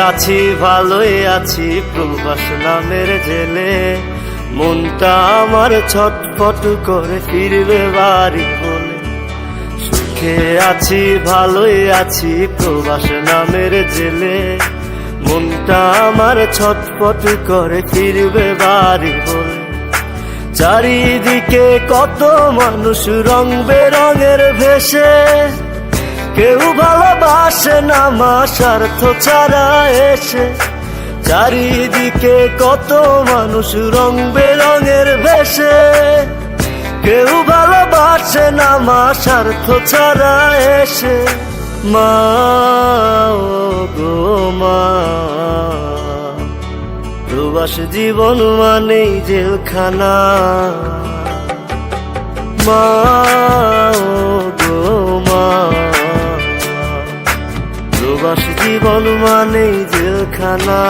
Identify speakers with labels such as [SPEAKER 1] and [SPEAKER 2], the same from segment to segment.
[SPEAKER 1] আছি ভালোই আছি প্রবাস নামের জেলে, মনটা আমার ছটফট করে ফিরবে বাড়ি বলে। সুখে আছি ভালোই আছি প্রবাস নামের জেলে, মনটা আমার ছটফট করে ফিরবে বাড়ি বলে। চারিদিকে কত মানুষ রং বেরঙের ভেসে, কেউ ভালোবাসে না মা স্বার্থ ছাড়া এসে। চারিদিকে কত মানুষ রং বেরঙের ভেসে, কেউ ভালোবাসে না মা স্বার্থ ছাড়া এসে। মা ও গো মা, প্রবাস জীবন মানেই জেলখানা। মা ও গো মা, প্রবাস জীবন মানেই জেলখানা।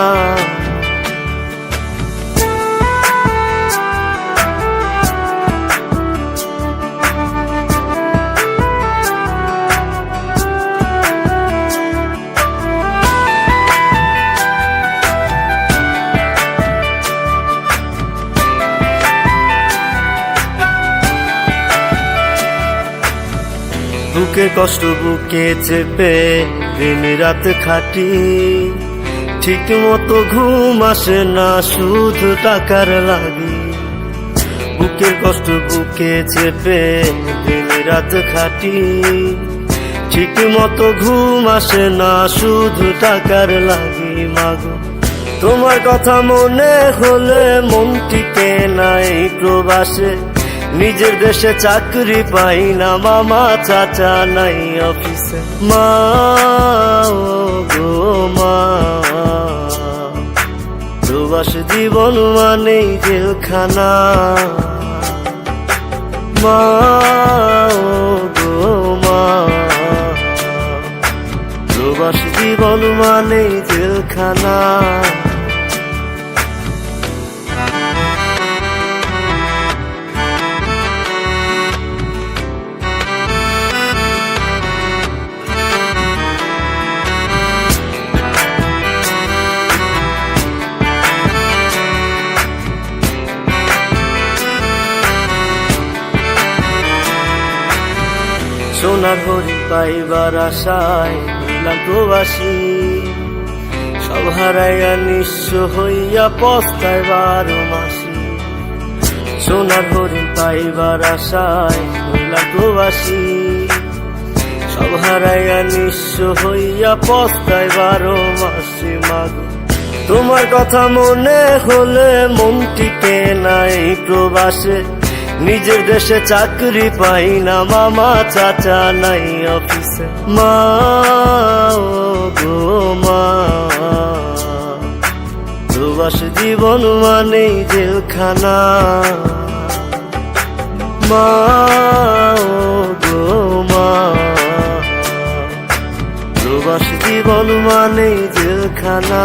[SPEAKER 1] বুকে কষ্ট বুকে চেপে দিন রাত খাটি, ঠিক মতো ঘুম আসে না শুধু টাকার লাগি। বুকের কষ্ট বুকে চেপে দিন রাত খাটি, ঠিক মতো ঘুম আসে না শুধু টাকার লাগি। মাগো তোমার কথা মনে হলে মন টিকে নাই প্রবাসে, নিজের দেশে চাকরি পাই না মামা চাচা নাই অফিসে। মা ও গো মা, প্রবাস জীবন মানেই জেলখানা। মা ও গো মা, প্রবাস জীবন মানেই জেলখানা। সোনার হরিণ পাইবার আশায় হইলাম প্রবাসী, সব হারাইয়া নিঃস্ব হইয়া পস্তায় 12 মাসি। সোনার হরিণ পাইবার আশায় হইলাম প্রবাসী, সব হারাইয়া নিঃস্ব হইয়া পস্তায় 12 মাসি। মাগো তোমার কথা মনে হলে মন টিকে নাই প্রবাসে, নিজের দেশে চাকরি পাই না মামা চাচা নাই অফিসে। মা ও গো মা, প্রবাস জীবন মানেই জেলখানা। মা ও গো মা, প্রবাস জীবন মানেই জেলখানা।